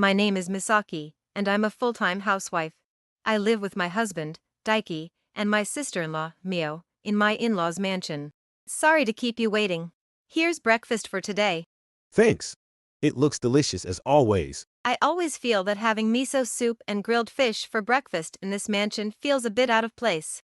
My name is Misaki, and I'm a full-time housewife. I live with my husband, Daiki, and my sister-in-law, Mio, in my in-laws' mansion. Sorry to keep you waiting. Here's breakfast for today. Thanks. It looks delicious as always. I always feel that having miso soup and grilled fish for breakfast in this mansion feels a bit out of place.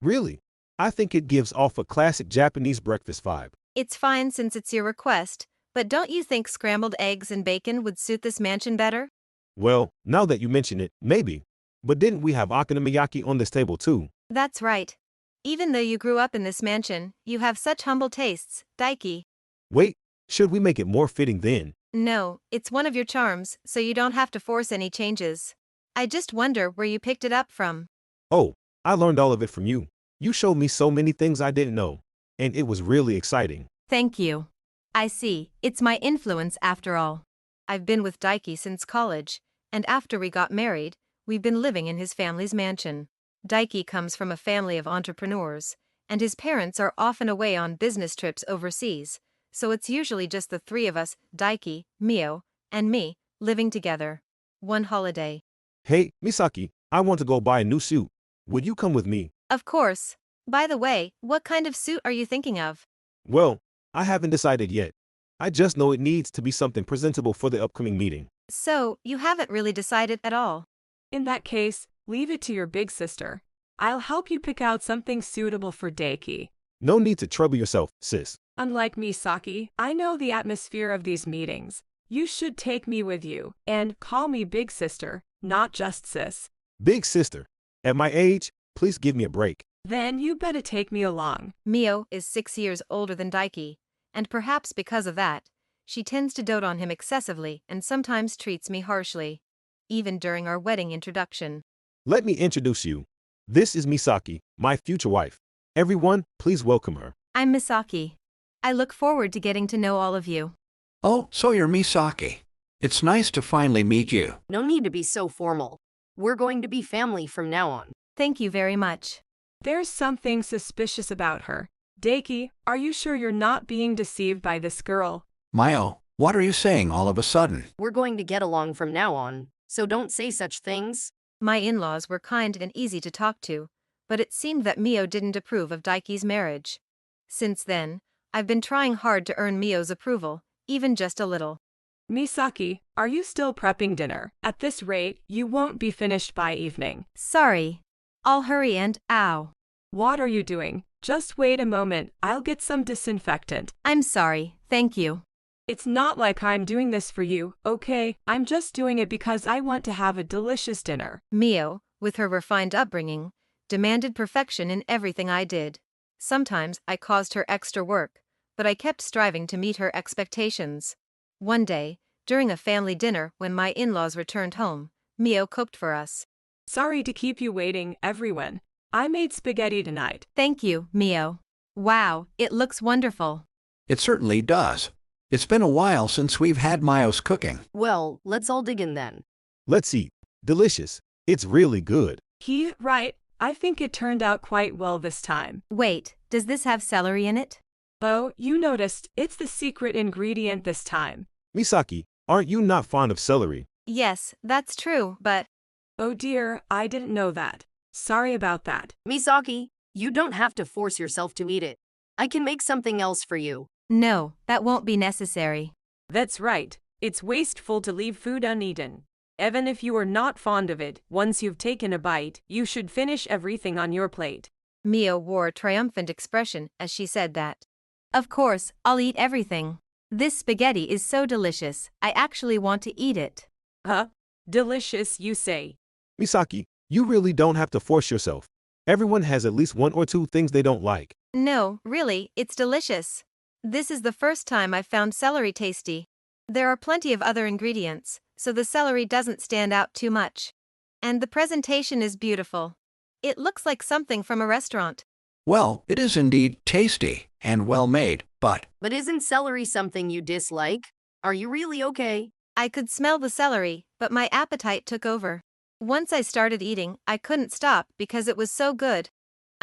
Really? I think it gives off a classic Japanese breakfast vibe. It's fine since it's your request, but don't you think scrambled eggs and bacon would suit this mansion better? Well, now that you mention it, maybe. But didn't we have okonomiyaki on this table too? That's right. Even though you grew up in this mansion, you have such humble tastes, Daiki. Wait, should we make it more fitting then? No, it's one of your charms, so you don't have to force any changes. I just wonder where you picked it up from. Oh, I learned all of it from you. You showed me so many things I didn't know. And it was really exciting. Thank you. I see, it's my influence after all. I've been with Daiki since college, and after we got married, we've been living in his family's mansion. Daiki comes from a family of entrepreneurs, and his parents are often away on business trips overseas, so it's usually just the three of us, Daiki, Mio, and me, living together. One holiday. Hey, Misaki, I want to go buy a new suit. Would you come with me? Of course. By the way, what kind of suit are you thinking of? Well, I haven't decided yet. I just know it needs to be something presentable for the upcoming meeting. So, you haven't really decided at all. In that case, leave it to your big sister. I'll help you pick out something suitable for Daiki. No need to trouble yourself, sis. Unlike Misaki, I know the atmosphere of these meetings. You should take me with you, and call me big sister, not just sis. Big sister. At my age, please give me a break. Then you better take me along. Mio is 6 years older than Daiki, and perhaps because of that, she tends to dote on him excessively and sometimes treats me harshly. Even during our wedding introduction. Let me introduce you. This is Misaki, my future wife. Everyone, please welcome her. I'm Misaki. I look forward to getting to know all of you. Oh, so you're Misaki. It's nice to finally meet you. No need to be so formal. We're going to be family from now on. Thank you very much. There's something suspicious about her. Daiki, are you sure you're not being deceived by this girl? Mayo, what are you saying all of a sudden? We're going to get along from now on, so don't say such things. My in-laws were kind and easy to talk to, but it seemed that Mio didn't approve of Daiki's marriage. Since then, I've been trying hard to earn Mio's approval, even just a little. Misaki, are you still prepping dinner? At this rate, you won't be finished by evening. Sorry. I'll hurry and, ow. What are you doing? Just wait a moment, I'll get some disinfectant. I'm sorry, thank you. It's not like I'm doing this for you, okay? I'm just doing it because I want to have a delicious dinner. Mio, with her refined upbringing, demanded perfection in everything I did. Sometimes I caused her extra work, but I kept striving to meet her expectations. One day, during a family dinner when my in-laws returned home, Mio cooked for us. Sorry to keep you waiting, everyone. I made spaghetti tonight. Thank you, Mio. Wow, it looks wonderful. It certainly does. It's been a while since we've had Mayo's cooking. Well, let's all dig in then. Let's eat. Delicious. It's really good. Right. I think it turned out quite well this time. Wait, does this have celery in it? Oh, you noticed, it's the secret ingredient this time. Misaki, aren't you not fond of celery? Yes, that's true, but… Oh dear, I didn't know that. Sorry about that. Misaki, you don't have to force yourself to eat it. I can make something else for you. No, that won't be necessary. That's right. It's wasteful to leave food uneaten. Even if you are not fond of it, once you've taken a bite, you should finish everything on your plate. Mio wore a triumphant expression as she said that. Of course, I'll eat everything. This spaghetti is so delicious, I actually want to eat it. Huh? Delicious, you say? Misaki, you really don't have to force yourself. Everyone has at least one or two things they don't like. No, really, it's delicious. This is the first time I've found celery tasty. There are plenty of other ingredients, so the celery doesn't stand out too much. And the presentation is beautiful. It looks like something from a restaurant. Well, it is indeed tasty and well made, but… But isn't celery something you dislike? Are you really okay? I could smell the celery, but my appetite took over. Once I started eating, I couldn't stop because it was so good.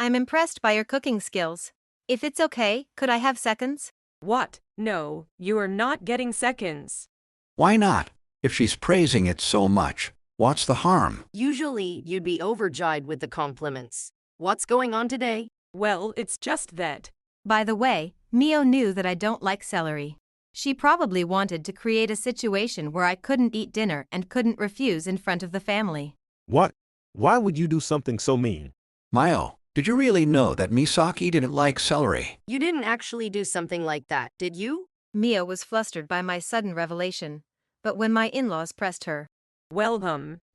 I'm impressed by your cooking skills. If it's okay, could I have seconds? What? No, you are not getting seconds. Why not? If she's praising it so much, what's the harm? Usually, you'd be overjoyed with the compliments. What's going on today? Well, it's just that. By the way, Mio knew that I don't like celery. She probably wanted to create a situation where I couldn't eat dinner and couldn't refuse in front of the family. What? Why would you do something so mean? Mayo, did you really know that Misaki didn't like celery? You didn't actually do something like that, did you? Mio was flustered by my sudden revelation, but when my in-laws pressed her, Well,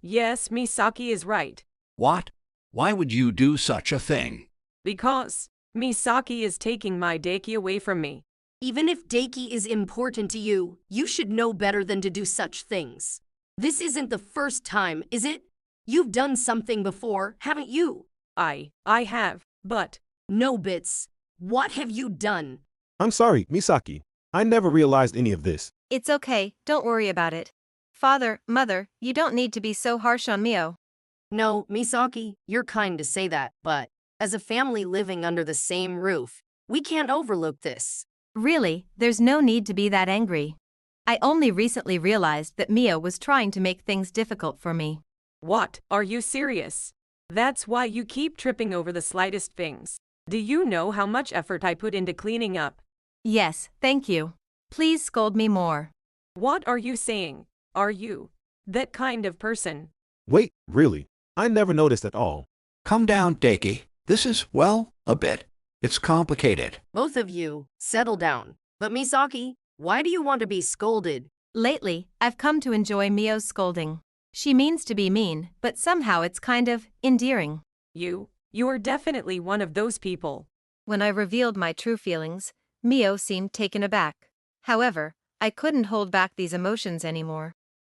yes, Misaki is right. What? Why would you do such a thing? Because Misaki is taking my Daiki away from me. Even if Daiki is important to you, you should know better than to do such things. This isn't the first time, is it? You've done something before, haven't you? I have, but No, Bits. What have you done? I'm sorry, Misaki. I never realized any of this. "It's okay, don't worry about it. Father, Mother, you don't need to be so harsh on Mio." No, Misaki, you're kind to say that, but as a family living under the same roof, we can't overlook this. Really, there's no need to be that angry. I only recently realized that Mio was trying to make things difficult for me. what? Are you serious? That's why you keep tripping over the slightest things. Do you know how much effort I put into cleaning up? Yes, thank you. Please scold me more. What are you saying? Are you that kind of person? Wait, really? I never noticed at all. Come down, Daiki. This is, well, a bit. It's complicated. Both of you, settle down. But Misaki, why do you want to be scolded? Lately, I've come to enjoy Mio's scolding. She means to be mean, but somehow it's kind of endearing. You're definitely one of those people. When I revealed my true feelings, Mio seemed taken aback. However, I couldn't hold back these emotions anymore.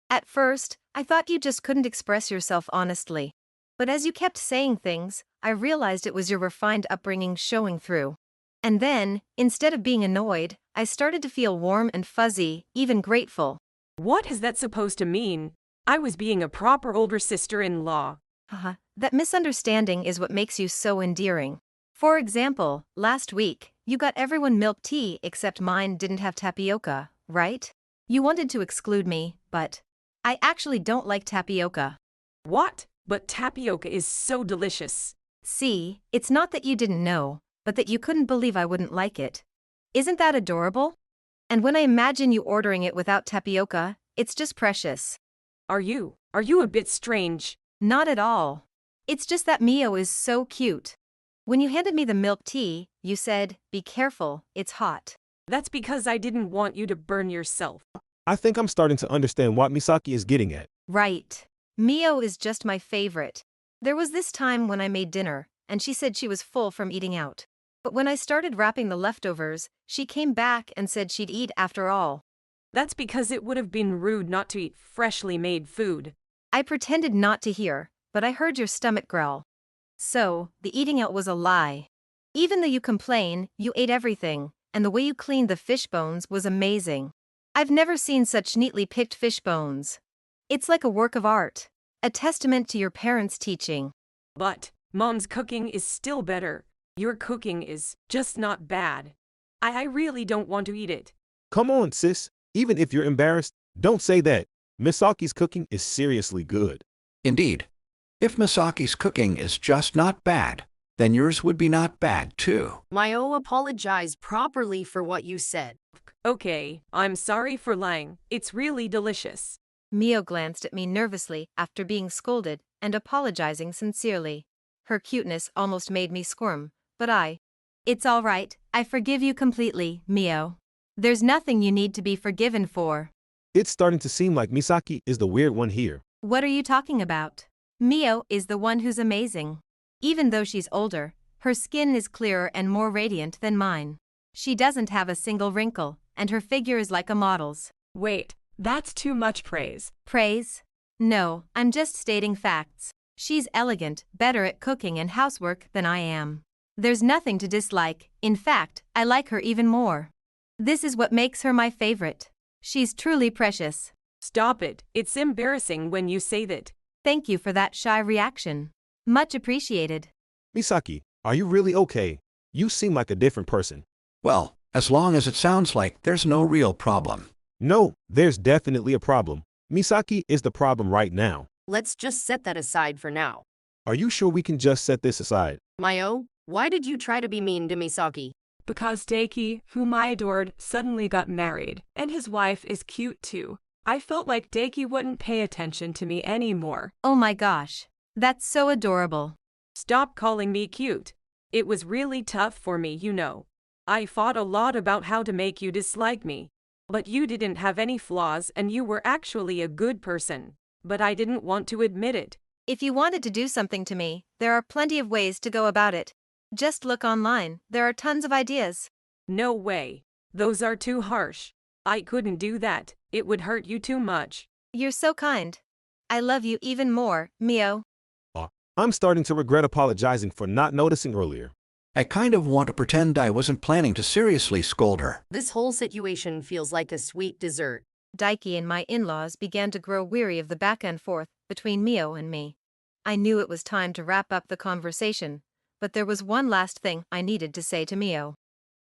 At first, I thought you just couldn't express yourself honestly. But as you kept saying things, I realized it was your refined upbringing showing through. And then, instead of being annoyed, I started to feel warm and fuzzy, even grateful. What is that supposed to mean? I was being a proper older sister-in-law. Haha, that misunderstanding is what makes you so endearing. For example, last week, you got everyone milk tea except mine didn't have tapioca, right? You wanted to exclude me, but I actually don't like tapioca. What? But tapioca is so delicious. See, it's not that you didn't know, but that you couldn't believe I wouldn't like it. Isn't that adorable? And when I imagine you ordering it without tapioca, it's just precious. Are you a bit strange? Not at all. It's just that Mio is so cute. When you handed me the milk tea, you said, "Be careful, it's hot." That's because I didn't want you to burn yourself. I think I'm starting to understand what Misaki is getting at. Right. Mio is just my favorite. There was this time when I made dinner, and she said she was full from eating out. But when I started wrapping the leftovers, she came back and said she'd eat after all. That's because it would have been rude not to eat freshly made food. I pretended not to hear, but I heard your stomach growl. So, the eating out was a lie. Even though you complain, you ate everything, and the way you cleaned the fish bones was amazing. I've never seen such neatly picked fish bones. It's like a work of art, a testament to your parents' teaching. But Mom's cooking is still better. Your cooking is just not bad. I really don't want to eat it. Come on, sis. Even if you're embarrassed, don't say that. Misaki's cooking is seriously good. Indeed. If Misaki's cooking is just not bad, then yours would be not bad too. Mio, apologize properly for what you said. Okay, I'm sorry for lying. It's really delicious. Mio glanced at me nervously after being scolded and apologizing sincerely. Her cuteness almost made me squirm, but It's all right, I forgive you completely, Mio. There's nothing you need to be forgiven for. It's starting to seem like Misaki is the weird one here. What are you talking about? Mio is the one who's amazing. Even though she's older, her skin is clearer and more radiant than mine. She doesn't have a single wrinkle, and her figure is like a model's. Wait, that's too much praise. Praise? No, I'm just stating facts. She's elegant, better at cooking and housework than I am. There's nothing to dislike, in fact, I like her even more. This is what makes her my favorite. She's truly precious. Stop it, it's embarrassing when you say that. Thank you for that shy reaction. Much appreciated. Misaki, are you really okay? You seem like a different person. Well, as long as it sounds like there's no real problem. No, there's definitely a problem. Misaki is the problem right now. Let's just set that aside for now. Are you sure we can just set this aside? Mayo, why did you try to be mean to Misaki? Because Daiki, whom I adored, suddenly got married, and his wife is cute too. I felt like Daiki wouldn't pay attention to me anymore. Oh my gosh. That's so adorable. Stop calling me cute. It was really tough for me, you know. I fought a lot about how to make you dislike me. But you didn't have any flaws and you were actually a good person. But I didn't want to admit it. If you wanted to do something to me, there are plenty of ways to go about it. Just look online, there are tons of ideas. No way. Those are too harsh. I couldn't do that. It would hurt you too much. You're so kind. I love you even more, Mio. I'm starting to regret apologizing for not noticing earlier. I kind of want to pretend I wasn't planning to seriously scold her. This whole situation feels like a sweet dessert. Daiki and my in-laws began to grow weary of the back and forth between Mio and me. I knew it was time to wrap up the conversation, but there was one last thing I needed to say to Mio.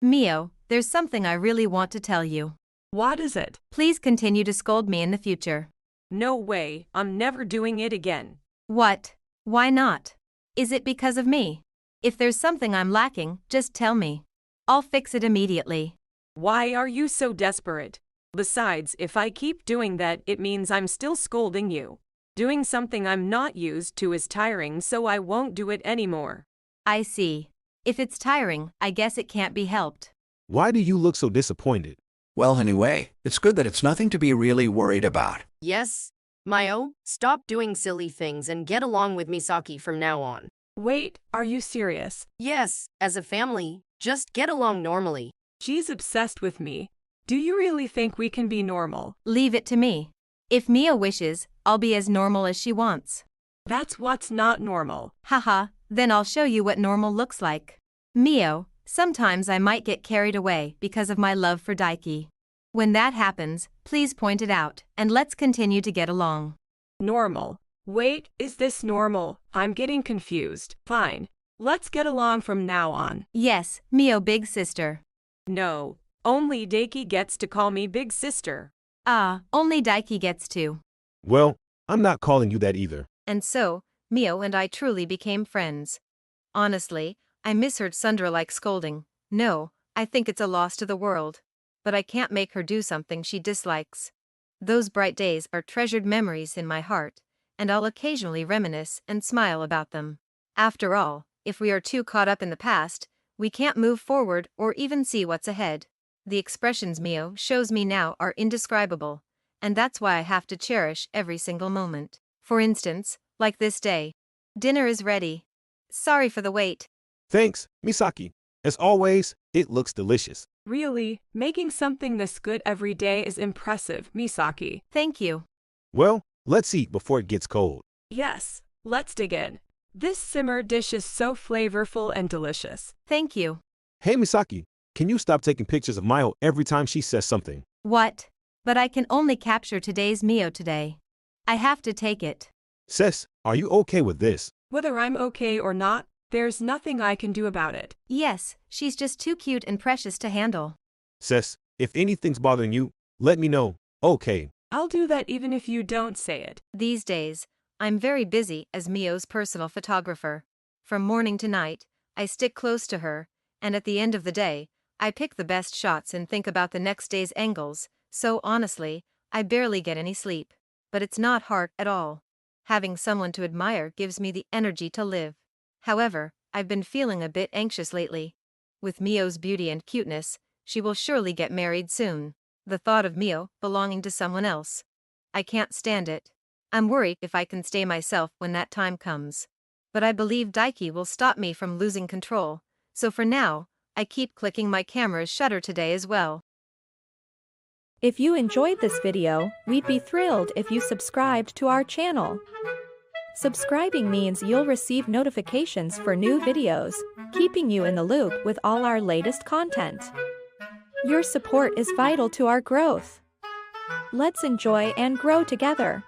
Mio, there's something I really want to tell you. What is it? Please continue to scold me in the future. No way, I'm never doing it again. What? Why not? Is it because of me? If there's something I'm lacking, just tell me. I'll fix it immediately. Why are you so desperate? Besides, if I keep doing that, it means I'm still scolding you. Doing something I'm not used to is tiring, so I won't do it anymore. I see. If it's tiring, I guess it can't be helped. Why do you look so disappointed? Well, anyway, it's good that it's nothing to be really worried about. Yes? Mayo, stop doing silly things and get along with Misaki from now on. Wait, are you serious? Yes, as a family, just get along normally. She's obsessed with me. Do you really think we can be normal? Leave it to me. If Mio wishes, I'll be as normal as she wants. That's what's not normal. Haha, then I'll show you what normal looks like. Mio, sometimes I might get carried away because of my love for Daiki. When that happens, please point it out, and let's continue to get along. Normal. Wait, is this normal? I'm getting confused. Fine. Let's get along from now on. Yes, Mio big sister. No, only Daiki gets to call me big sister. Ah, only Daiki gets to. Well, I'm not calling you that either. And so, Mio and I truly became friends. Honestly, I misheard Sundra like scolding. No, I think it's a loss to the world. But I can't make her do something she dislikes. Those bright days are treasured memories in my heart, and I'll occasionally reminisce and smile about them. After all, if we are too caught up in the past, we can't move forward or even see what's ahead. The expressions Mio shows me now are indescribable, and that's why I have to cherish every single moment. For instance, like this day. Dinner is ready. Sorry for the wait. Thanks, Misaki. As always, it looks delicious. Really, making something this good every day is impressive, Misaki. Thank you. Well, let's eat before it gets cold. Yes, let's dig in. This simmer dish is so flavorful and delicious. Thank you. Hey, Misaki, can you stop taking pictures of Mayo every time she says something? What? But I can only capture today's Mio today. I have to take it. Sis, are you okay with this? Whether I'm okay or not, there's nothing I can do about it. Yes, she's just too cute and precious to handle. Sis, if anything's bothering you, let me know. Okay. I'll do that even if you don't say it. These days, I'm very busy as Mio's personal photographer. From morning to night, I stick close to her, and at the end of the day, I pick the best shots and think about the next day's angles, so honestly, I barely get any sleep. But it's not hard at all. Having someone to admire gives me the energy to live. However, I've been feeling a bit anxious lately. With Mio's beauty and cuteness, she will surely get married soon. The thought of Mio belonging to someone else. I can't stand it. I'm worried if I can stay myself when that time comes. But I believe Daiki will stop me from losing control, so for now, I keep clicking my camera's shutter today as well. If you enjoyed this video, we'd be thrilled if you subscribed to our channel. Subscribing means you'll receive notifications for new videos, keeping you in the loop with all our latest content. Your support is vital to our growth. Let's enjoy and grow together.